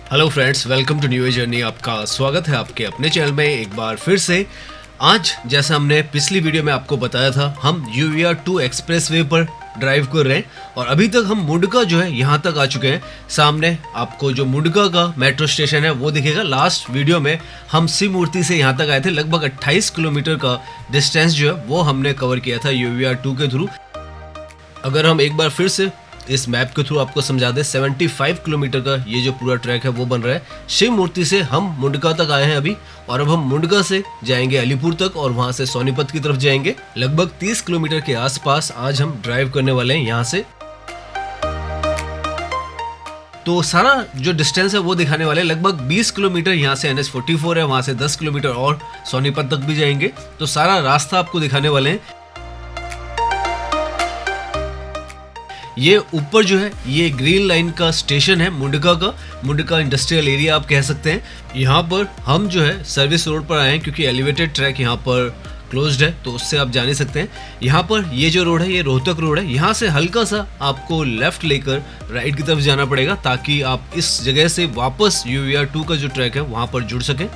Hello friends, welcome to new a journey. आपका स्वागत है आपके अपने चैनल में एक बार फिर से। आज जैसा हमने पिछली वीडियो में आपको बताया था, हम UVR2 एक्सप्रेसवे पर ड्राइव कर रहे हैं और अभी तक हम मुंडका जो है यहाँ तक आ चुके हैं। सामने आपको जो मुंडका का मेट्रो स्टेशन है वो दिखेगा। लास्ट वीडियो में हम शिव मूर्ति से यहाँ तक आए थे। लगभग 28 किलोमीटर का डिस्टेंस जो है वो हमने कवर किया था UVR2 के थ्रू। अगर हम एक बार फिर से इस मैप के थ्रू आपको समझा दें, 75 किलोमीटर का ये जो पूरा ट्रैक है वो बन रहा है। शिव मूर्ति से हम मुंडका तक आए हैं अभी, और अब हम मुंडका से जाएंगे अलीपुर तक और वहां से सोनीपत की तरफ जाएंगे। लगभग 30 किलोमीटर के आसपास आज हम ड्राइव करने वाले हैं यहाँ से। तो सारा जो डिस्टेंस है वो दिखाने वाले हैं। लगभग 20 किलोमीटर यहाँ से NH44 है, वहां से 10 किलोमीटर और सोनीपत तक भी जाएंगे। तो सारा रास्ता आपको दिखाने वाले हैं। ये ऊपर जो है ये ग्रीन लाइन का स्टेशन है मुंडका का, मुंडका इंडस्ट्रियल एरिया आप कह सकते हैं। यहाँ पर हम जो है सर्विस रोड पर आए हैं क्योंकि एलिवेटेड ट्रैक यहाँ पर क्लोज्ड है, तो उससे आप जा नहीं सकते हैं। यहाँ पर ये जो रोड है ये रोहतक रोड है। यहाँ से हल्का सा आपको लेफ्ट लेकर राइट की तरफ जाना पड़ेगा ताकि आप इस जगह से वापस UVR2 का जो ट्रैक है वहाँ पर जुड़ सकें।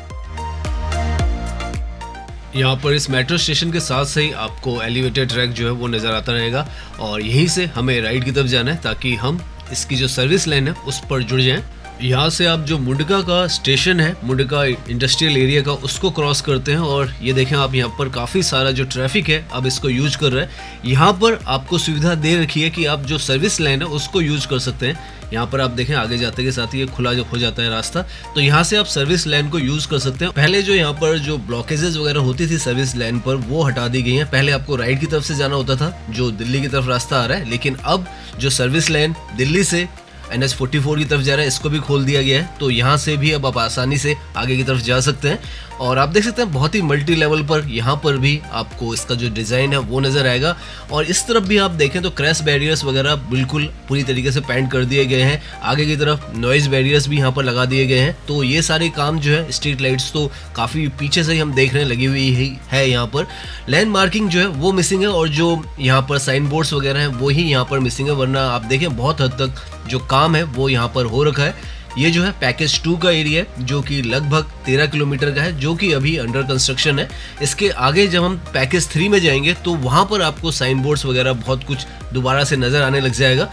यहाँ पर इस मेट्रो स्टेशन के साथ से ही आपको एलिवेटेड ट्रैक जो है वो नज़र आता रहेगा और यहीं से हमें राइट की तरफ जाना है ताकि हम इसकी जो सर्विस लाइन है उस पर जुड़ जाएं। यहाँ से आप जो मुंडका का स्टेशन है, मुंडका इंडस्ट्रियल एरिया का, उसको क्रॉस करते हैं और ये देखें आप यहाँ पर काफ़ी सारा जो ट्रैफिक है अब इसको यूज कर रहा है। यहाँ पर आपको सुविधा दे रखी है कि आप जो सर्विस लाइन है उसको यूज कर सकते हैं। यहाँ पर आप देखें आगे जाते के साथ ही ये खुला जो हो जाता है रास्ता, तो यहाँ से आप सर्विस लाइन को यूज कर सकते हैं। पहले जो यहाँ पर जो ब्लॉकेजेस वगैरह होती थी सर्विस लाइन पर वो हटा दी गई हैं। पहले आपको राइट की तरफ से जाना होता था जो दिल्ली की तरफ रास्ता आ रहा है, लेकिन अब जो सर्विस लाइन दिल्ली से NH44 की तरफ जा रहा है इसको भी खोल दिया गया है। तो यहाँ से भी अब आप आसानी से आगे की तरफ जा सकते हैं। और आप देख सकते हैं बहुत ही मल्टी लेवल पर यहाँ पर भी आपको इसका जो डिज़ाइन है वो नज़र आएगा। और इस तरफ भी आप देखें तो क्रैश बैरियर्स वगैरह बिल्कुल पूरी तरीके से पेंट कर दिए गए हैं। आगे की तरफ नॉइज़ बैरियर्स भी यहाँ पर लगा दिए गए हैं। तो ये सारे काम जो है, स्ट्रीट लाइट्स तो काफ़ी पीछे से ही हम देख रहे हैं लगी हुई ही है। यहाँ पर लैंड मार्किंग जो है वो मिसिंग है और जो यहाँ पर साइन बोर्ड्स वगैरह हैं वो ही यहाँ पर मिसिंग है, वरना आप देखें बहुत हद तक जो काम है वो यहाँ पर हो रखा है। ये जो है पैकेज 2 का एरिया है जो कि लगभग 13 किलोमीटर का है, जो कि अभी अंडर कंस्ट्रक्शन है। इसके आगे जब हम पैकेज 3 में जाएंगे तो वहाँ पर आपको साइन बोर्ड्स वगैरह बहुत कुछ दोबारा से नज़र आने लग जाएगा।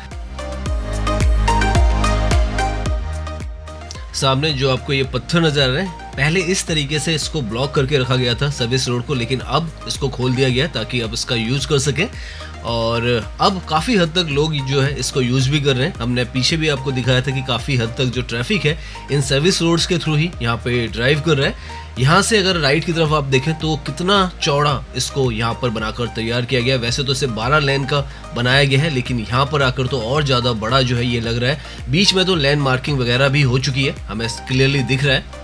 सामने जो आपको ये पत्थर नज़र आ रहे हैं, पहले इस तरीके से इसको ब्लॉक करके रखा गया था सर्विस रोड को, लेकिन अब इसको खोल दिया गया ताकि अब इसका यूज़ कर सकें। और अब काफ़ी हद तक लोग जो है इसको यूज़ भी कर रहे हैं। हमने पीछे भी आपको दिखाया था कि काफ़ी हद तक जो ट्रैफिक है इन सर्विस रोड्स के थ्रू ही यहाँ पे ड्राइव कर रहा है। यहाँ से अगर राइट की तरफ आप देखें तो कितना चौड़ा इसको यहाँ पर बनाकर तैयार किया गया है। वैसे तो इसे 12 लेन का बनाया गया है, लेकिन यहाँ पर आकर तो और ज़्यादा बड़ा जो है ये लग रहा है। बीच में तो लैंड मार्किंग वगैरह भी हो चुकी है, हमें क्लियरली दिख रहा है।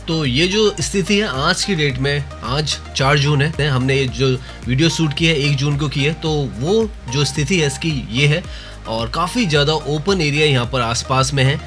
तो ये जो स्थिति है आज की डेट में, आज 4 जून है, हमने ये जो वीडियो शूट की है 1 जून को की है, तो वो जो स्थिति है इसकी ये है। और काफ़ी ज़्यादा ओपन एरिया यहाँ पर आसपास में है।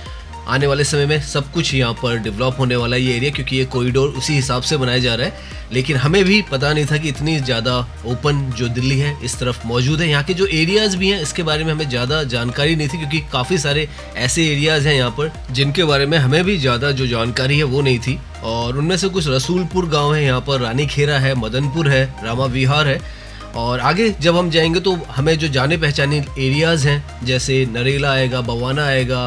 आने वाले समय में सब कुछ यहाँ पर डेवलप होने वाला है ये एरिया, क्योंकि ये कॉरिडोर उसी हिसाब से बनाया जा रहा है। लेकिन हमें भी पता नहीं था कि इतनी ज़्यादा ओपन जो दिल्ली है इस तरफ मौजूद है। यहाँ के जो एरियाज़ भी हैं इसके बारे में हमें ज़्यादा जानकारी नहीं थी, क्योंकि काफ़ी सारे ऐसे एरियाज़ हैं यहाँ पर जिनके बारे में हमें भी ज़्यादा जो जानकारी है वो नहीं थी। और उनमें से कुछ रसूलपुर गाँव है, यहाँ पर रानीखेरा है, मदनपुर है, रामा विहार है। और आगे जब हम जाएंगे तो हमें जो जाने पहचाने एरियाज़ हैं जैसे नरेला आएगा, बवाना आएगा,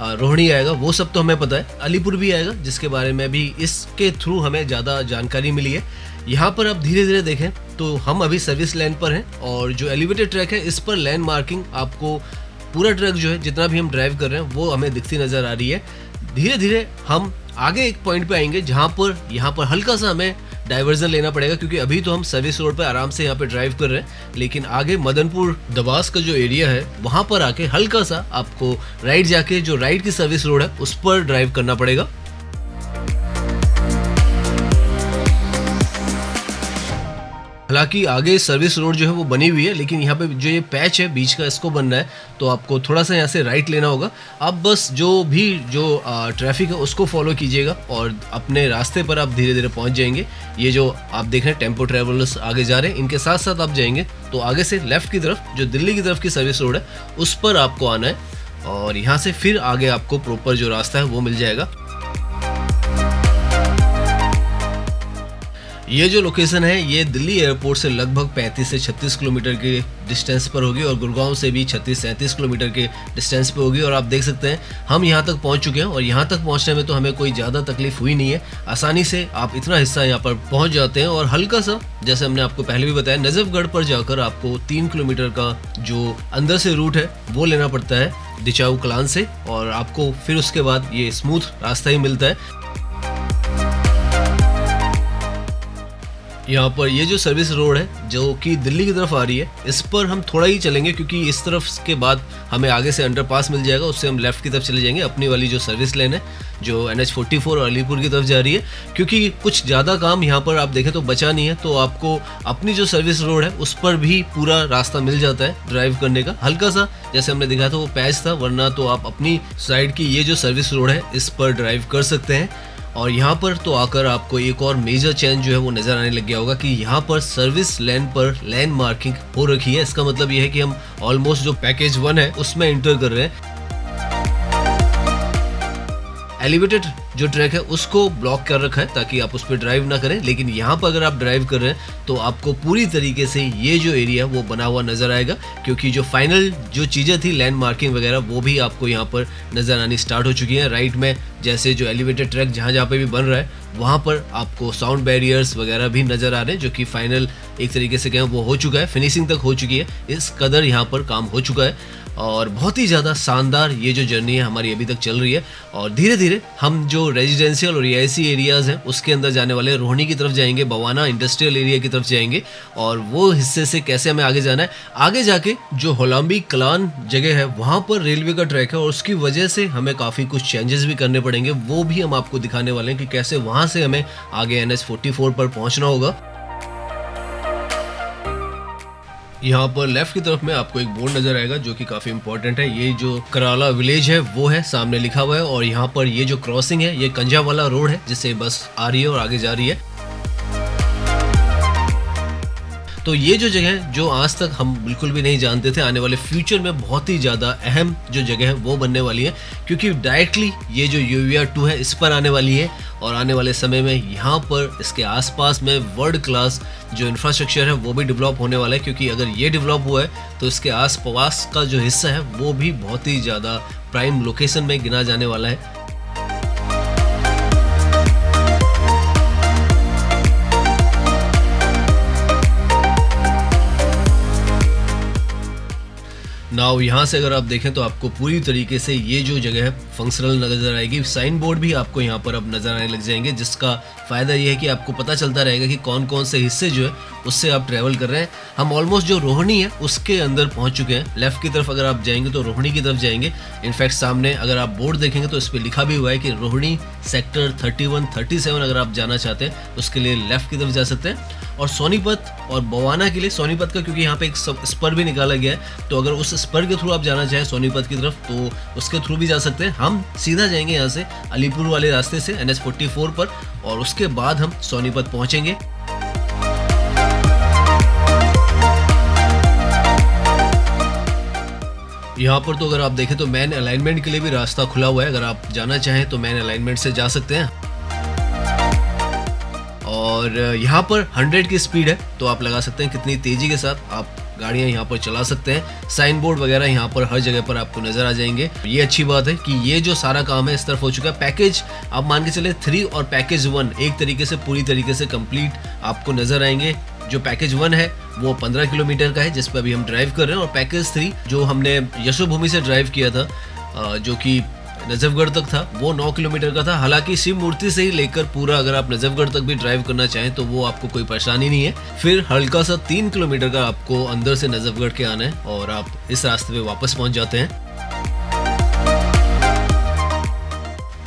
रोहिणी आएगा, वो सब तो हमें पता है। अलीपुर भी आएगा जिसके बारे में भी इसके थ्रू हमें ज़्यादा जानकारी मिली है। यहाँ पर आप धीरे धीरे देखें तो हम अभी सर्विस लाइन पर हैं और जो एलिवेटेड ट्रैक है इस पर लैंड मार्किंग आपको पूरा ट्रैक जो है जितना भी हम ड्राइव कर रहे हैं वो हमें दिखती नज़र आ रही है। धीरे धीरे हम आगे एक पॉइंट पे आएंगे जहाँ पर यहाँ पर हल्का सा हमें डाइवर्जन लेना पड़ेगा, क्योंकि अभी तो हम सर्विस रोड पे आराम से यहाँ पे ड्राइव कर रहे हैं, लेकिन आगे मदनपुर दवास का जो एरिया है वहाँ पर आके हल्का सा आपको राइट जाके जो राइट की सर्विस रोड है उस पर ड्राइव करना पड़ेगा। हालाँकि आगे सर्विस रोड जो है वो बनी हुई है, लेकिन यहाँ पे जो ये पैच है बीच का इसको बनना है, तो आपको थोड़ा-सा यहाँ से राइट लेना होगा। आप बस जो ट्रैफ़िक है उसको फ़ॉलो कीजिएगा और अपने रास्ते पर आप धीरे-धीरे पहुँच जाएँगे। ये जो आप देख रहे हैं टेम्पो ट्रैवलर्स आगे जा रहे हैं, इनके साथ-साथ आप जाएँगे तो आगे से लेफ़्ट की तरफ जो दिल्ली की तरफ की सर्विस रोड है, उस पर आपको आना है और यहाँ से फिर आगे आपको प्रॉपर जो रास्ता है वो मिल जाएगा। ये जो लोकेशन है ये दिल्ली एयरपोर्ट से लगभग 35 से 36 किलोमीटर के डिस्टेंस पर होगी और गुड़गांव से भी 36-37 किलोमीटर के डिस्टेंस पे होगी। और आप देख सकते हैं हम यहाँ तक पहुँच चुके हैं और यहाँ तक पहुँचने में तो हमें कोई ज़्यादा तकलीफ हुई नहीं है। आसानी से आप इतना हिस्सा यहाँ पर पहुँच जाते हैं और हल्का सा, जैसे हमने आपको पहले भी बताया, नजफगढ़ पर जाकर आपको 3 किलोमीटर का जो अंदर से रूट है वो लेना पड़ता है दिचाऊ कलान से, और आपको फिर उसके बाद ये स्मूथ रास्ता ही मिलता है। यहाँ पर ये जो सर्विस रोड है जो कि दिल्ली की तरफ आ रही है, इस पर हम थोड़ा ही चलेंगे क्योंकि इस तरफ के बाद हमें आगे से अंडरपास मिल जाएगा, उससे हम लेफ्ट की तरफ चले जाएंगे। अपनी वाली जो सर्विस लेन है जो NH44 और अलीपुर की तरफ जा रही है, क्योंकि कुछ ज़्यादा काम यहाँ पर आप देखें तो बचा नहीं है, तो आपको अपनी जो सर्विस रोड है उस पर भी पूरा रास्ता मिल जाता है ड्राइव करने का। हल्का सा जैसे हमने दिखाया था वो पैच था, वरना तो आप अपनी साइड की ये जो सर्विस रोड है इस पर ड्राइव कर सकते हैं। और यहाँ पर तो आकर आपको एक और मेजर चेंज जो है वो नज़र आने लग गया होगा कि यहाँ पर सर्विस लेन पर लेन मार्किंग हो रखी है। इसका मतलब ये है कि हम ऑलमोस्ट जो पैकेज 1 है उसमें इंटर कर रहे हैं। एलिवेटेड जो ट्रैक है उसको ब्लॉक कर रखा है ताकि आप उस पर ड्राइव ना करें, लेकिन यहाँ पर अगर आप ड्राइव कर रहे हैं तो आपको पूरी तरीके से ये जो एरिया वो बना हुआ नज़र आएगा, क्योंकि जो फाइनल जो चीज़ें थी लैंड मार्किंग वगैरह वो भी आपको यहाँ पर नज़र आनी स्टार्ट हो चुकी हैं। राइट में जैसे जो एलिवेटेड ट्रैक जहाँ पे भी बन रहा है वहाँ पर आपको साउंड बैरियर्स वगैरह भी नज़र आ रहे हैं, जो कि फाइनल एक तरीके से कहें वो हो चुका है, फिनिशिंग तक हो चुकी है। इस कदर यहाँ पर काम हो चुका है और बहुत ही ज़्यादा शानदार ये जो जर्नी है हमारी अभी तक चल रही है। और धीरे धीरे हम जो रेजिडेंशियल और रिहायशी एरियाज़ हैं उसके अंदर जाने वाले रोहिणी की तरफ जाएंगे, बवाना इंडस्ट्रियल एरिया की तरफ जाएंगे, और वो हिस्से से कैसे हमें आगे जाना है। आगे जाके जो होलाम्बी कलान जगह है वहाँ पर रेलवे का ट्रैक है और उसकी वजह से हमें काफ़ी कुछ चेंजेस भी करने पड़ेंगे, वो भी हम आपको दिखाने वाले हैं कि कैसे वहाँ से हमें आगे NH44 पर पहुँचना होगा। यहाँ पर लेफ्ट की तरफ में आपको एक बोर्ड नजर आएगा जो कि काफ़ी इंपॉर्टेंट है। ये जो कराला विलेज है वो है सामने लिखा हुआ है, और यहाँ पर ये जो क्रॉसिंग है ये कंजावाला रोड है जिससे बस आ रही है और आगे जा रही है। तो ये जो जगह है जो आज तक हम बिल्कुल भी नहीं जानते थे, आने वाले फ्यूचर में बहुत ही ज़्यादा अहम जो जगह है वो बनने वाली है, क्योंकि डायरेक्टली ये जो UVR 2 है इस पर आने वाली है। और आने वाले समय में यहाँ पर इसके आसपास में वर्ल्ड क्लास जो इंफ्रास्ट्रक्चर है वो भी डेवलप होने वाला है, क्योंकि अगर ये डेवलप हुआ है तो इसके आसपास का जो हिस्सा है वो भी बहुत ही ज़्यादा प्राइम लोकेशन में गिना जाने वाला है। नाउ यहाँ से अगर आप देखें तो आपको पूरी तरीके से ये जो जगह है फंक्शनल नज़र आएगी। साइन बोर्ड भी आपको यहाँ पर अब नज़र आने लग जाएंगे, जिसका फ़ायदा ये है कि आपको पता चलता रहेगा कि कौन कौन से हिस्से जो है उससे आप ट्रैवल कर रहे हैं। हम ऑलमोस्ट जो रोहिणी है उसके अंदर पहुँच चुके हैं। लेफ़्ट की तरफ अगर आप जाएंगे तो रोहिणी की तरफ जाएंगे। इनफैक्ट सामने अगर आप बोर्ड देखेंगे तो इस पर लिखा भी हुआ है कि रोहिणी सेक्टर 31-37 अगर आप जाना चाहते हैं उसके लिए लेफ़्ट की तरफ जा सकते हैं। और सोनीपत और बवाना के लिए सोनीपत का, क्योंकि यहाँ पे एक स्पर भी निकाला गया है, तो अगर उस स्पर के थ्रू आप जाना चाहें सोनीपत की तरफ तो उसके थ्रू भी जा सकते हैं। हम सीधा जाएंगे यहाँ से अलीपुर वाले रास्ते से NH44 पर, और उसके बाद हम सोनीपत पहुँचेंगे। यहाँ पर तो अगर आप देखें तो मैन अलाइनमेंट के लिए भी रास्ता खुला हुआ है, अगर आप जाना चाहें तो मैन अलाइनमेंट से जा सकते हैं। और यहाँ पर 100 की स्पीड है, तो आप लगा सकते हैं कितनी तेज़ी के साथ आप गाड़ियाँ यहाँ पर चला सकते हैं। साइन बोर्ड वगैरह यहाँ पर हर जगह पर आपको नज़र आ जाएंगे। ये अच्छी बात है कि ये जो सारा काम है इस तरफ हो चुका है। पैकेज आप मान के चले 3 और पैकेज 1 एक तरीके से पूरी तरीके से कंप्लीट आपको नज़र आएंगे। जो पैकेज 1 है वो 15 किलोमीटर का है जिस पर अभी हम ड्राइव कर रहे हैं, और पैकेज 3 जो हमने यशोभूमि से ड्राइव किया था जो कि नजफगढ़ तक था वो 9 किलोमीटर का था। हालांकि शिव मूर्ति से ही लेकर पूरा अगर आप नजफगढ़ तक भी ड्राइव करना चाहें तो वो आपको कोई परेशानी नहीं है। फिर हल्का सा 3 किलोमीटर का आपको अंदर से नजफगढ़ के आना है और आप इस रास्ते पे वापस पहुंच जाते हैं।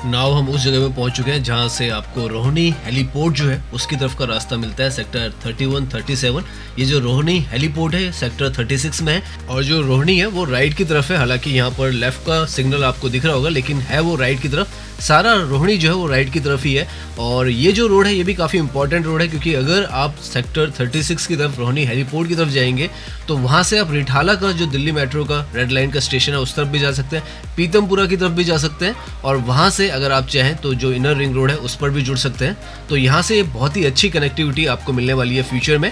नाउ हम उस जगह पे पहुंच चुके हैं जहां से आपको रोहिणी हेलीपोर्ट जो है उसकी तरफ का रास्ता मिलता है, सेक्टर 31, 37। ये जो रोहिणी हेलीपोर्ट है ये सेक्टर 36 में है और जो रोहिणी है वो राइट की तरफ है। हालांकि यहाँ पर लेफ्ट का सिग्नल आपको दिख रहा होगा, लेकिन है वो राइट की तरफ। सारा रोहिणी जो है वो राइट की तरफ ही है। और ये जो रोड है ये भी काफ़ी इंपॉर्टेंट रोड है, क्योंकि अगर आप सेक्टर 36 की तरफ रोहिणी हेलीपोर्ट की तरफ जाएंगे तो वहाँ से आप रिठाला का जो दिल्ली मेट्रो का रेड लाइन का स्टेशन है उस तरफ भी जा सकते हैं, पीतमपुरा की तरफ भी जा सकते हैं, और वहाँ से अगर आप चाहें तो जो इनर रिंग रोड है उस पर भी जुड़ सकते हैं। तो यहाँ से बहुत ही अच्छी कनेक्टिविटी आपको मिलने वाली है फ्यूचर में।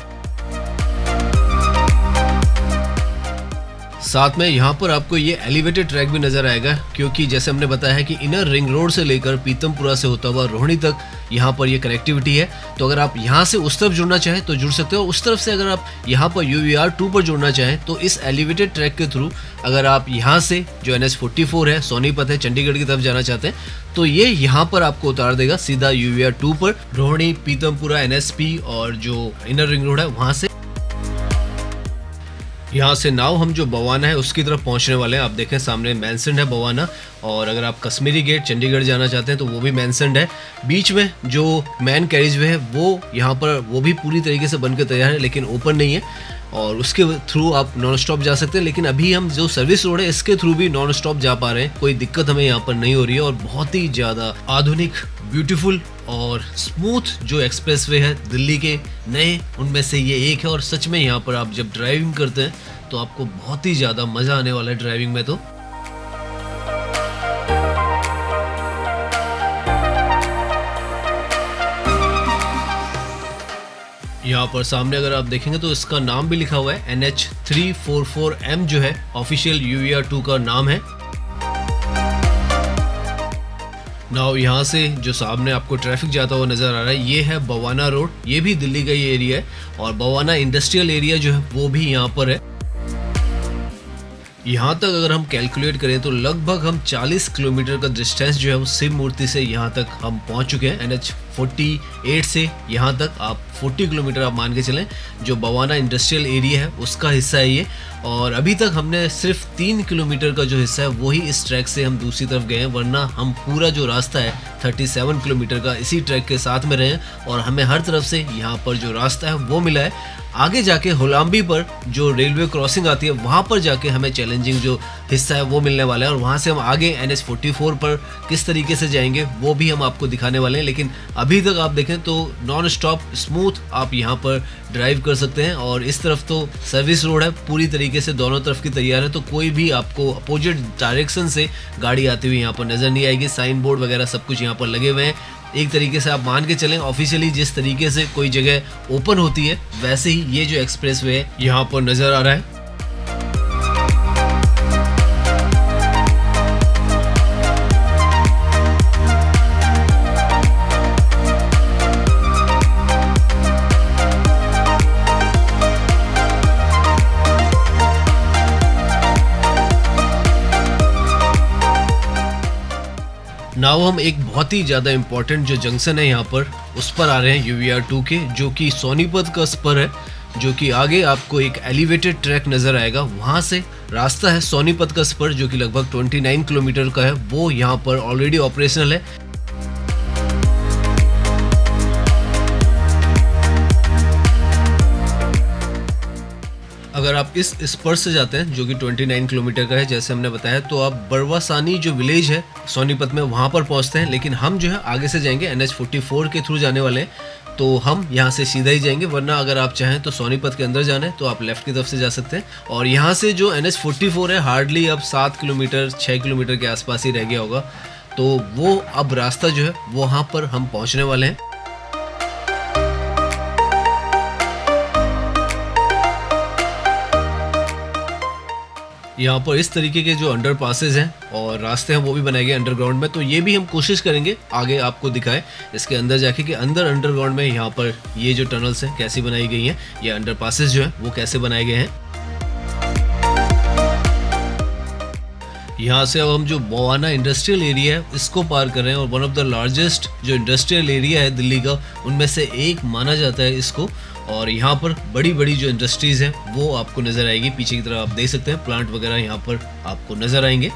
साथ में यहाँ पर आपको ये एलिवेटेड ट्रैक भी नजर आएगा, क्योंकि जैसे हमने बताया है कि इनर रिंग रोड से लेकर पीतमपुरा से होता हुआ रोहिणी तक यहाँ पर ये कनेक्टिविटी है। तो अगर आप यहाँ से उस तरफ जुड़ना चाहें तो जुड़ सकते हो। उस तरफ से अगर आप यहाँ पर UVR 2 पर जुड़ना चाहें तो इस एलिवेटेड ट्रैक के थ्रू अगर आप यहाँ से जो NH44 है, सोनीपत है, चंडीगढ़ की तरफ जाना चाहते हैं तो ये यहाँ पर आपको उतार देगा सीधा UVR 2 पर, रोहिणी, पीतमपुरा, NSP और जो इनर रिंग रोड है वहाँ से। यहाँ से नाउ हम जो बवाना है उसकी तरफ पहुँचने वाले हैं। आप देखें सामने मेंशन्ड है बवाना, और अगर आप कश्मीरी गेट चंडीगढ़ जाना चाहते हैं तो वो भी मेंशन्ड है। बीच में जो मैन कैरिज वे है वो यहाँ पर वो भी पूरी तरीके से बनकर तैयार है, लेकिन ओपन नहीं है, और उसके थ्रू आप नॉन स्टॉप जा सकते हैं। लेकिन अभी हम जो सर्विस रोड है इसके थ्रू भी नॉन स्टॉप जा पा रहे हैं, कोई दिक्कत हमें यहाँ पर नहीं हो रही है। और बहुत ही ज़्यादा आधुनिक, ब्यूटीफुल और स्मूथ जो एक्सप्रेसवे है दिल्ली के नए, उनमें से ये एक है। और सच में यहाँ पर आप जब ड्राइविंग करते हैं तो आपको बहुत ही ज़्यादा मज़ा आने वाला है ड्राइविंग में। तो यहाँ पर सामने अगर आप देखेंगे तो इसका नाम भी लिखा हुआ है, NH344M जो है ऑफिशियल UVR 2 का नाम है। नाउ यहाँ से जो सामने आपको ट्रैफिक जाता हुआ नज़र आ रहा है ये है बवाना रोड, ये भी दिल्ली का ही एरिया है, और बवाना इंडस्ट्रियल एरिया जो है वो भी यहाँ पर है। यहाँ तक अगर हम कैलकुलेट करें तो लगभग हम 40 किलोमीटर का डिस्टेंस जो है वो शिव मूर्ति से यहाँ तक हम पहुँच चुके हैं। NH48 से यहाँ तक आप 40 किलोमीटर आप मान के चलें, जो बवाना इंडस्ट्रियल एरिया है उसका हिस्सा है ये। और अभी तक हमने सिर्फ 3 किलोमीटर का जो हिस्सा है वही इस ट्रैक से हम दूसरी तरफ गए हैं, वरना हम पूरा जो रास्ता है 37 किलोमीटर का इसी ट्रैक के साथ में रहे हैं, और हमें हर तरफ से यहाँ पर जो रास्ता है वो मिला है। आगे जाके होलाम्बी पर जो रेलवे क्रॉसिंग आती है वहाँ पर जाके हमें चैलेंजिंग जो हिस्सा है वो मिलने वाला है, और वहाँ से हम आगे NH44 पर किस तरीके से जाएंगे वो भी हम आपको दिखाने वाले हैं। लेकिन अभी तक आप देखें तो नॉन स्टॉप स्मूथ आप यहाँ पर ड्राइव कर सकते हैं। और इस तरफ तो सर्विस रोड है, पूरी तरीके से दोनों तरफ की तैयार है, तो कोई भी आपको अपोजिट डायरेक्शन से गाड़ी आती हुई यहाँ पर नज़र नहीं आएगी। साइन बोर्ड वगैरह सब कुछ यहाँ पर लगे हुए हैं। एक तरीके से आप मान के चलें ऑफिशियली जिस तरीके से कोई जगह ओपन होती है वैसे ही ये जो एक्सप्रेसवे है यहाँ पर नज़र आ रहा है। नाउ हम एक बहुत ही ज़्यादा इम्पोर्टेंट जो जंक्शन है यहाँ पर उस पर आ रहे हैं UVR 2 के, जो कि सोनीपत का स्पर है, जो कि आगे आपको एक एलिवेटेड ट्रैक नज़र आएगा। वहाँ से रास्ता है सोनीपत का स्पर जो कि लगभग 29 किलोमीटर का है, वो यहाँ पर ऑलरेडी ऑपरेशनल है। अगर आप इस स्पर से जाते हैं जो कि 29 किलोमीटर का है जैसे हमने बताया, तो आप बरवासानी जो विलेज है सोनीपत में वहाँ पर पहुँचते हैं। लेकिन हम जो है आगे से जाएंगे, NH44 के थ्रू जाने वाले हैं, तो हम यहाँ से सीधा ही जाएंगे। वरना अगर आप चाहें तो सोनीपत के अंदर जाना है तो आप लेफ्ट की तरफ से जा सकते हैं। और यहाँ से जो NH44 है हार्डली अब 7 किलोमीटर 6 किलोमीटर के आसपास ही रह गया होगा, तो वो अब रास्ता जो है वहाँ पर हम पहुँचने वाले हैं। यहाँ पर इस तरीके के जो अंडर पासेज हैं और रास्ते हैं वो भी बनाए गए अंडरग्राउंड में, तो ये भी हम कोशिश करेंगे आगे आपको दिखाएं इसके अंदर जाके कि अंदर अंडरग्राउंड में यहाँ पर ये जो टनल्स हैं कैसी बनाई गई हैं, ये अंडर पासेज जो हैं वो कैसे बनाए गए हैं। यहाँ से अब हम जो बवाना इंडस्ट्रियल एरिया है इसको पार कर रहे हैं, और वन ऑफ द लार्जेस्ट जो इंडस्ट्रियल एरिया है दिल्ली का उनमें से एक माना जाता है इसको। और यहाँ पर बड़ी बड़ी जो इंडस्ट्रीज़ हैं वो आपको नज़र आएगी, पीछे की तरफ आप देख सकते हैं प्लांट वगैरह यहाँ पर आपको नज़र आएंगे।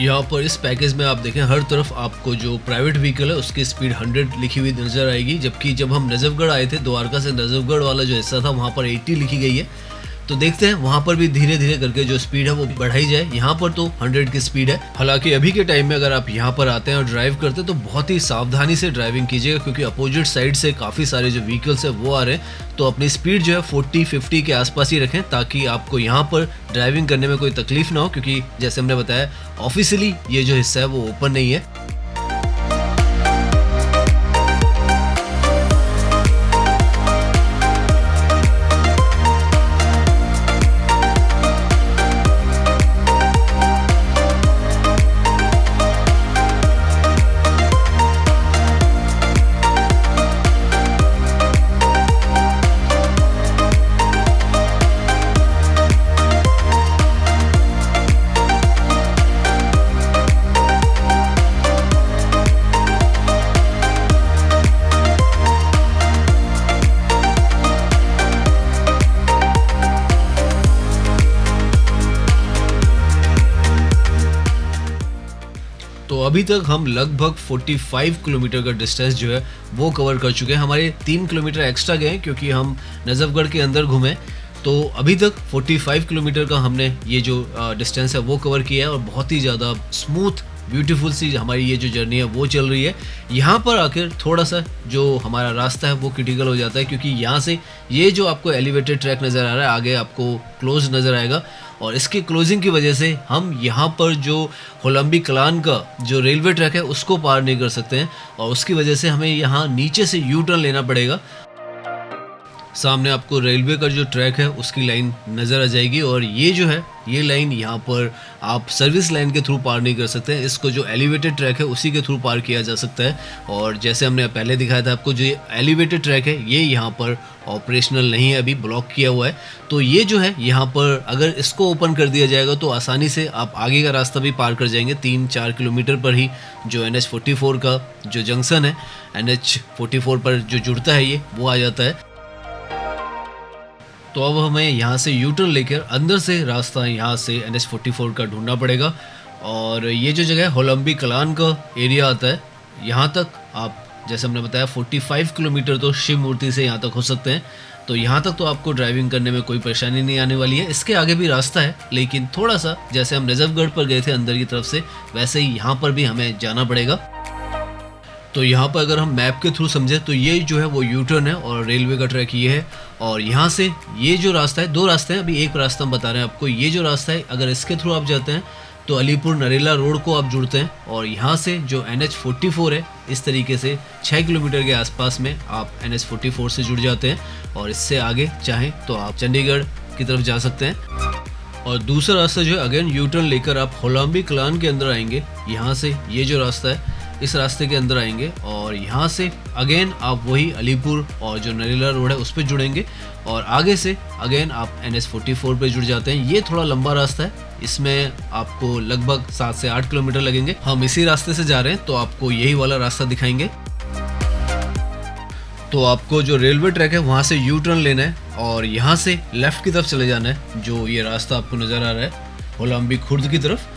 यहाँ पर इस पैकेज में आप देखें हर तरफ आपको जो प्राइवेट व्हीकल है उसकी स्पीड 100 लिखी हुई नज़र आएगी, जबकि जब हम नजफगढ़ आए थे द्वारका से नजफगढ़ वाला जो हिस्सा था वहाँ पर 80 लिखी गई है। तो देखते हैं वहाँ पर भी धीरे धीरे करके जो स्पीड है वो बढ़ाई जाए। यहाँ पर तो 100 की स्पीड है। हालांकि अभी के टाइम में अगर आप यहाँ पर आते हैं और ड्राइव करते हैं तो बहुत ही सावधानी से ड्राइविंग कीजिएगा, क्योंकि अपोजिट साइड से काफ़ी सारे जो व्हीकल्स है वो आ रहे हैं। तो अपनी स्पीड जो है 40-50 के आसपास ही रखें, ताकि आपको यहाँ पर ड्राइविंग करने में कोई तकलीफ ना हो, क्योंकि जैसे हमने बताया ऑफिशियली ये जो हिस्सा है वो ओपन नहीं है। तो अभी तक हम लगभग 45 किलोमीटर का डिस्टेंस जो है वो कवर कर चुके हैं। हमारे 3 किलोमीटर एक्स्ट्रा गए क्योंकि हम नजफगढ़ के अंदर घूमे। तो अभी तक 45 किलोमीटर का हमने ये जो डिस्टेंस है वो कवर किया है, और बहुत ही ज़्यादा स्मूथ ब्यूटीफुल सी हमारी ये जो जर्नी है वो चल रही है। यहाँ पर आकर थोड़ा सा जो हमारा रास्ता है वो क्रिटिकल हो जाता है, क्योंकि यहाँ से ये जो आपको एलिवेटेड ट्रैक नज़र आ रहा है आगे आपको क्लोज नज़र आएगा, और इसकी क्लोजिंग की वजह से हम यहाँ पर जो होलंबी कलान का जो रेलवे ट्रैक है उसको पार नहीं कर सकते हैं, और उसकी वजह से हमें यहाँ नीचे से यू टर्न लेना पड़ेगा। सामने आपको रेलवे का जो ट्रैक है उसकी लाइन नज़र आ जाएगी, और ये जो है ये लाइन यहाँ पर आप सर्विस लाइन के थ्रू पार नहीं कर सकते हैं। इसको जो एलिवेटेड ट्रैक है उसी के थ्रू पार किया जा सकता है। और जैसे हमने पहले दिखाया था आपको, जो ये एलिवेटेड ट्रैक है ये यहाँ पर ऑपरेशनल नहीं है, अभी ब्लॉक किया हुआ है। तो ये जो है यहाँ पर अगर इसको ओपन कर दिया जाएगा तो आसानी से आप आगे का रास्ता भी पार कर जाएंगे। 3-4 किलोमीटर पर ही जो NH44 का जो जंक्शन है, NH44 पर जो जुड़ता है ये वो आ जाता है। तो अब हमें यहाँ से यू टर्न लेकर अंदर से रास्ता यहाँ से NH44 का ढूंढना पड़ेगा, और ये जो जगह है होलंबी कलान का एरिया आता है। यहाँ तक आप जैसे हमने बताया 45 किलोमीटर तो शिव मूर्ति से यहाँ तक हो सकते हैं। तो यहाँ तक तो आपको ड्राइविंग करने में कोई परेशानी नहीं आने वाली है। इसके आगे भी रास्ता है, लेकिन थोड़ा सा जैसे हम नजफगढ़ पर गए थे अंदर की तरफ से, वैसे ही यहाँ पर भी हमें जाना पड़ेगा। तो यहाँ पर अगर हम मैप के थ्रू समझे तो ये जो है वो यू टर्न है, और रेलवे का ट्रैक ये है। और यहाँ से ये जो रास्ता है, 2 रास्ते हैं, अभी एक रास्ता हम बता रहे हैं आपको। ये जो रास्ता है अगर इसके थ्रू आप जाते हैं तो अलीपुर नरेला रोड को आप जुड़ते हैं, और यहाँ से जो NH44 है इस तरीके से 6 किलोमीटर के आसपास में आप NH44 से जुड़ जाते हैं, और इससे आगे चाहें तो आप चंडीगढ़ की तरफ जा सकते हैं। और दूसरा रास्ता जो है अगेन यू टर्न लेकर आप होलंबी कलान के अंदर आएंगे। यहाँ से ये जो रास्ता है इस रास्ते के अंदर आएंगे, और यहाँ से अगेन आप वही अलीपुर और जो नरेला रोड है उस पर जुड़ेंगे, और आगे से अगेन आप NH44 पे जुड़ जाते हैं। ये थोड़ा लंबा रास्ता है, इसमें आपको लगभग 7 से 8 किलोमीटर लगेंगे। हम इसी रास्ते से जा रहे हैं तो आपको यही वाला रास्ता दिखाएंगे। तो आपको जो रेलवे ट्रैक है वहाँ से यू टर्न लेना है, और यहाँ से लेफ्ट की तरफ चले जाना है। जो ये रास्ता आपको नज़र आ रहा है होलंबी खुर्द की तरफ,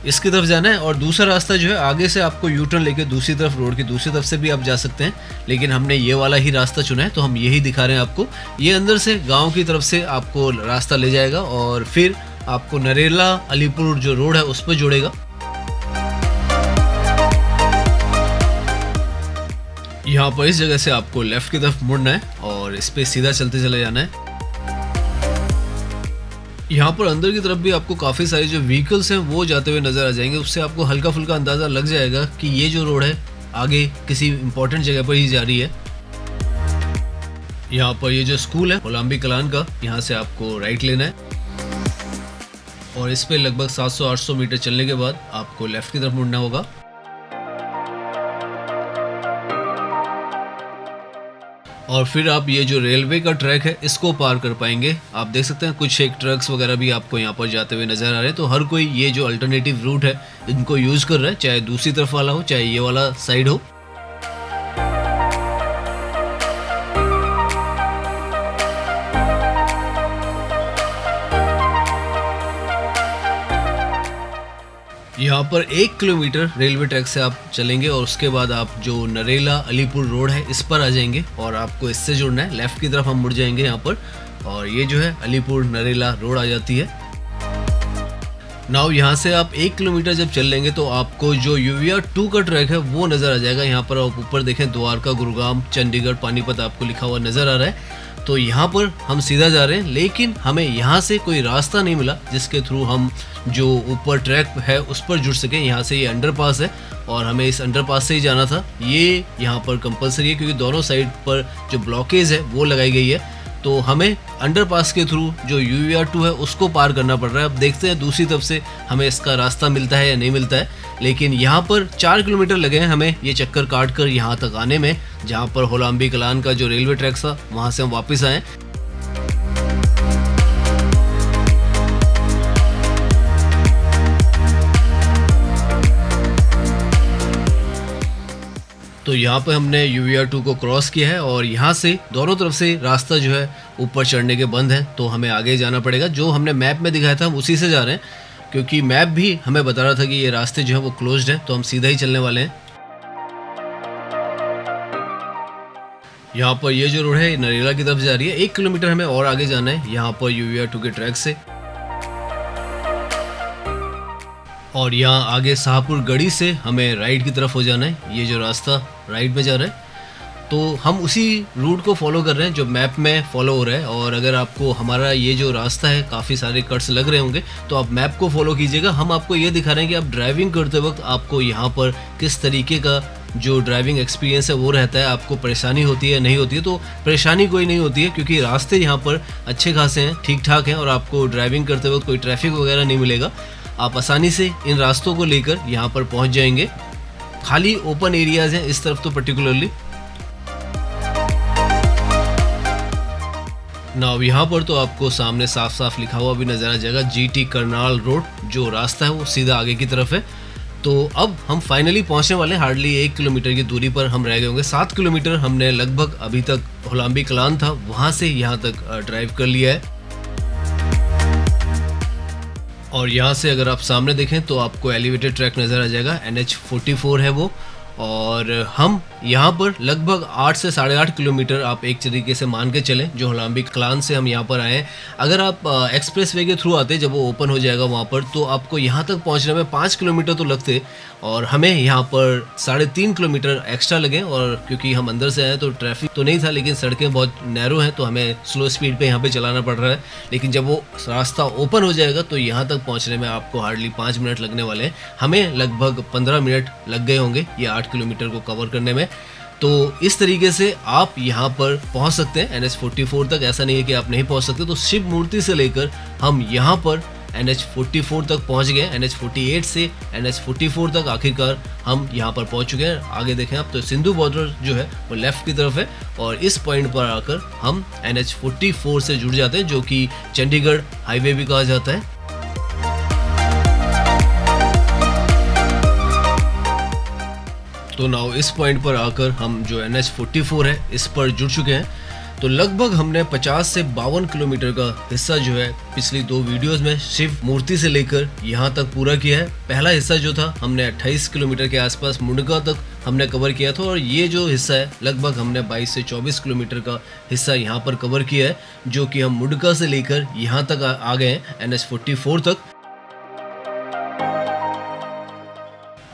इसकी तरफ जाना है। और दूसरा रास्ता जो है आगे से आपको यू टर्न लेके दूसरी तरफ, रोड की दूसरी तरफ से भी आप जा सकते हैं, लेकिन हमने ये वाला ही रास्ता चुना है तो हम यही दिखा रहे हैं आपको। ये अंदर से गांव की तरफ से आपको रास्ता ले जाएगा, और फिर आपको नरेला अलीपुर जो रोड है उस पर जोड़ेगा। यहाँ पर इस जगह से आपको लेफ्ट की तरफ मुड़ना है, और इस पे सीधा चलते चले जाना है। यहाँ पर अंदर की तरफ भी आपको काफ़ी सारे जो व्हीकल्स हैं वो जाते हुए नज़र आ जाएंगे। उससे आपको हल्का फुल्का अंदाज़ा लग जाएगा कि ये जो रोड है आगे किसी इम्पोर्टेंट जगह पर ही जा रही है। यहाँ पर ये जो स्कूल है होलंबी कलान का, यहाँ से आपको राइट लेना है, और इस पे लगभग 700-800 मीटर चलने के बाद आपको लेफ्ट की तरफ मुड़ना होगा। और फिर आप ये जो रेलवे का ट्रैक है इसको पार कर पाएंगे। आप देख सकते हैं कुछ एक ट्रक्स वगैरह भी आपको यहाँ पर जाते हुए नज़र आ रहे हैं। तो हर कोई ये जो अल्टरनेटिव रूट है इनको यूज़ कर रहा है, चाहे दूसरी तरफ वाला हो चाहे ये वाला साइड हो। यहाँ पर 1 किलोमीटर रेलवे ट्रैक से आप चलेंगे और उसके बाद आप जो नरेला अलीपुर रोड है इस पर आ जाएंगे और आपको इससे जुड़ना है। लेफ्ट की तरफ हम मुड़ जाएंगे यहाँ पर और ये जो है अलीपुर नरेला रोड आ जाती है। नाउ यहाँ से आप 1 किलोमीटर जब चल लेंगे तो आपको जो UVR 2 का ट्रैक है वो नज़र आ जाएगा। यहाँ पर आप ऊपर देखें द्वारका, गुरुग्राम, चंडीगढ़, पानीपत आपको लिखा हुआ नज़र आ रहा है। तो यहाँ पर हम सीधा जा रहे हैं, लेकिन हमें यहाँ से कोई रास्ता नहीं मिला जिसके थ्रू हम जो ऊपर ट्रैक है उस पर जुड़ सकें। यहाँ से ये अंडरपास है और हमें इस अंडरपास से ही जाना था। ये यहाँ पर कंपलसरी है क्योंकि दोनों साइड पर जो ब्लॉकेज है वो लगाई गई है, तो हमें अंडरपास के थ्रू जो UVR 2 है उसको पार करना पड़ रहा है। अब देखते हैं दूसरी तरफ से हमें इसका रास्ता मिलता है या नहीं मिलता है। लेकिन यहाँ पर 4 किलोमीटर लगे हैं हमें ये चक्कर काट कर यहाँ तक आने में, जहाँ पर होलाम्बी कलान का जो रेलवे ट्रैक था वहाँ से हम वापस आए। तो यहाँ पे हमने UVR 2 को क्रॉस किया है और यहाँ से दोनों तरफ से रास्ता जो है ऊपर चढ़ने के बंद है, तो हमें आगे जाना पड़ेगा। जो हमने मैप में दिखाया था हम उसी से जा रहे हैं क्योंकि मैप भी हमें बता रहा था कि ये रास्ते जो है वो क्लोज्ड हैं, तो हम सीधा ही चलने वाले हैं। यहाँ पर ये जो रोड है नरेला की तरफ जा रही है। 1 किलोमीटर हमें और आगे जाना है यहाँ पर UVR 2 के ट्रैक से और यहाँ आगे शाहपुर गढ़ी से हमें राइट की तरफ हो जाना है। ये जो रास्ता राइट में जा रहा है तो हम उसी रूट को फॉलो कर रहे हैं जो मैप में फॉलो हो रहा है। और अगर आपको हमारा ये जो रास्ता है काफ़ी सारे कट्स लग रहे होंगे तो आप मैप को फॉलो कीजिएगा। हम आपको ये दिखा रहे हैं कि आप ड्राइविंग करते वक्त आपको यहाँ पर किस तरीके का जो ड्राइविंग एक्सपीरियंस है वो रहता है। आपको परेशानी होती है नहीं होती है, तो परेशानी कोई नहीं होती है क्योंकि रास्ते यहाँ पर अच्छे खासे हैं, ठीक ठाक हैं और आपको ड्राइविंग करते वक्त कोई ट्रैफिक वगैरह नहीं मिलेगा। आप आसानी से इन रास्तों को लेकर यहाँ पर पहुँच जाएंगे। खाली ओपन एरियाज हैं इस तरफ तो पर्टिकुलरली। नाउ यहाँ पर तो आपको सामने साफ साफ लिखा हुआ भी नजर आ जाएगा GT करनाल रोड, जो रास्ता है वो सीधा आगे की तरफ है। तो अब हम फाइनली पहुंचने वाले हैं। हार्डली 1 किलोमीटर की दूरी पर हम रह गए होंगे। 7 किलोमीटर हमने लगभग अभी तक होलाम्बी कलान था वहां से यहाँ तक ड्राइव कर लिया है। और यहाँ से अगर आप सामने देखें तो आपको एलिवेटेड ट्रैक नज़र आ जाएगा, NH44 है वो। और हम यहाँ पर लगभग 8 से 8.5 किलोमीटर आप एक तरीके से मान के चलें जो होलाम्बी कलान से हम यहाँ पर आए हैं। अगर आप एक्सप्रेस वे के थ्रू आते जब वो ओपन हो जाएगा वहाँ पर, तो आपको यहाँ तक पहुँचने में 5 किलोमीटर तो लगते और हमें यहाँ पर 3.5 किलोमीटर एक्स्ट्रा लगे। और क्योंकि हम अंदर से आए तो ट्रैफिक तो नहीं था, लेकिन सड़कें बहुत नैरो हैं तो हमें स्लो स्पीड पे यहाँ पे चलाना पड़ रहा है। लेकिन जब वो रास्ता ओपन हो जाएगा तो यहाँ तक पहुँचने में आपको हार्डली 5 मिनट लगने वाले हैं। हमें लगभग 15 मिनट लग गए होंगे ये 8 किलोमीटर को कवर करने में। तो इस तरीके से आप यहाँ पर पहुँच सकते हैं NH44 तक। ऐसा नहीं है कि आप नहीं पहुँच सकते। तो शिव मूर्ति से लेकर हम यहाँ पर NH44 तक पहुँच गए। NH48 से NH44 तक आखिरकार हम यहाँ पर पहुँच चुके हैं। आगे देखें आप तो सिंधु बॉर्डर जो है वो लेफ्ट की तरफ है और इस पॉइंट पर आकर हम NH44 से जुड़ जाते हैं, जो कि चंडीगढ़ हाईवे भी कहा जाता है। तो नाउ इस पॉइंट पर आकर हम जो NH44 है इस पर जुड़ चुके हैं। तो लगभग हमने 50 से 52 किलोमीटर का हिस्सा जो है पिछली 2 वीडियोस में शिव मूर्ति से लेकर यहाँ तक पूरा किया है। पहला हिस्सा जो था हमने 28 किलोमीटर के आसपास मुंडका तक हमने कवर किया था और ये जो हिस्सा है लगभग हमने 22 से 24 किलोमीटर का हिस्सा यहाँ पर कवर किया है, जो कि हम मुंडका से लेकर यहाँ तक आ गए हैं NH44 तक।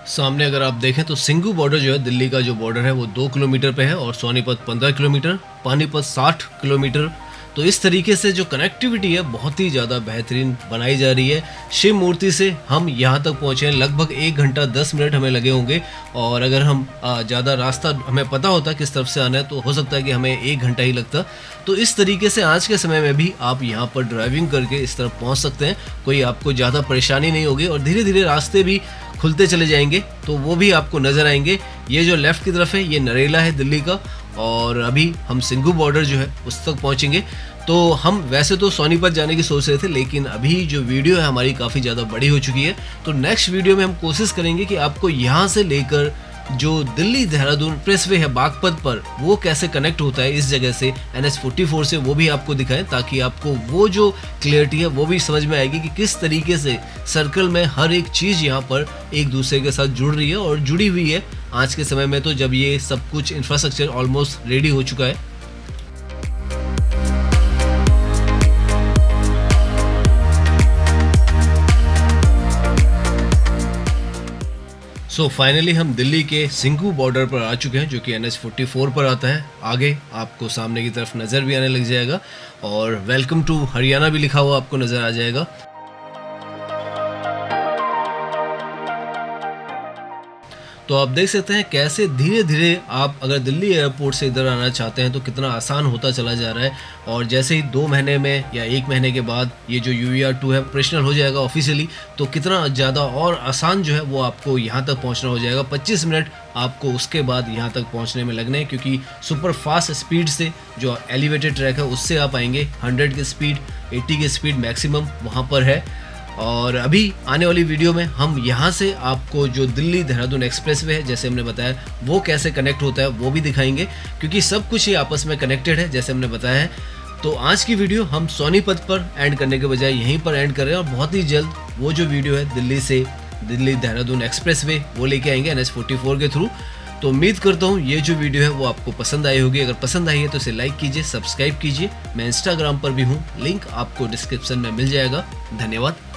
सामने अगर आप देखें तो सिंघू बॉर्डर जो है दिल्ली का जो बॉर्डर है वो 2 किलोमीटर पे है और सोनीपत 15 किलोमीटर, पानीपत 60 किलोमीटर। तो इस तरीके से जो कनेक्टिविटी है बहुत ही ज़्यादा बेहतरीन बनाई जा रही है। शिव मूर्ति से हम यहाँ तक पहुँचे हैं, लगभग 1 घंटा 10 मिनट हमें लगे होंगे। और अगर हम ज़्यादा रास्ता हमें पता होता किस तरफ से आना है तो हो सकता है कि हमें 1 घंटा ही लगता। तो इस तरीके से आज के समय में भी आप यहाँ पर ड्राइविंग करके इस तरफ पहुँच सकते हैं। कोई आपको ज़्यादा परेशानी नहीं होगी और धीरे धीरे रास्ते भी खुलते चले जाएंगे तो वो भी आपको नज़र आएंगे। ये जो लेफ़्ट की तरफ है ये नरेला है दिल्ली का और अभी हम सिंघू बॉर्डर जो है उस तक पहुँचेंगे। तो हम वैसे तो सोनीपत जाने की सोच रहे थे, लेकिन अभी जो वीडियो है हमारी काफ़ी ज़्यादा बड़ी हो चुकी है। तो नेक्स्ट वीडियो में हम कोशिश करेंगे कि आपको यहाँ से लेकर जो दिल्ली देहरादून एक्सप्रेसवे है बागपत पर, वो कैसे कनेक्ट होता है इस जगह से NH44 से, वो भी आपको दिखाएं ताकि आपको वो जो क्लियरिटी है वो भी समझ में आएगी कि किस तरीके से सर्कल में हर एक चीज़ यहाँ पर एक दूसरे के साथ जुड़ रही है और जुड़ी हुई है आज के समय में, तो जब ये सब कुछ इंफ्रास्ट्रक्चर ऑलमोस्ट रेडी हो चुका है। सो फाइनली हम दिल्ली के सिंघू बॉर्डर पर आ चुके हैं जो कि NH44 पर आता है। आगे आपको सामने की तरफ नज़र भी आने लग जाएगा और वेलकम टू हरियाणा भी लिखा हुआ आपको नज़र आ जाएगा। तो आप देख सकते हैं कैसे धीरे धीरे आप अगर दिल्ली एयरपोर्ट से इधर आना चाहते हैं तो कितना आसान होता चला जा रहा है। और जैसे ही 2 महीने में या 1 महीने के बाद ये जो UER2 है ऑपरेशनल हो जाएगा ऑफिशियली, तो कितना ज़्यादा और आसान जो है वो आपको यहाँ तक पहुँचना हो जाएगा। 25 मिनट आपको उसके बाद यहाँ तक पहुँचने में लगने हैं, क्योंकि सुपर फास्ट स्पीड से जो एलिवेटेड ट्रैक है उससे आप आएंगे। 100 की स्पीड, 80 की स्पीड मैक्सिमम वहाँ पर है। और अभी आने वाली वीडियो में हम यहाँ से आपको जो दिल्ली देहरादून एक्सप्रेसवे है जैसे हमने बताया वो कैसे कनेक्ट होता है वो भी दिखाएंगे, क्योंकि सब कुछ ही आपस में कनेक्टेड है जैसे हमने बताया है। तो आज की वीडियो हम सोनीपत पर एंड करने के बजाय यहीं पर एंड कर रहे हैं और बहुत ही जल्द वो जो वीडियो है दिल्ली से दिल्ली देहरादून एक्सप्रेसवे वो लेके आएंगे NH44 के थ्रू। तो उम्मीद करता हूँ ये जो वीडियो है वो आपको पसंद आई होगी। अगर पसंद आई है तो इसे लाइक कीजिए, सब्सक्राइब कीजिए। मैं इंस्टाग्राम पर भी हूँ, लिंक आपको डिस्क्रिप्शन में मिल जाएगा। धन्यवाद।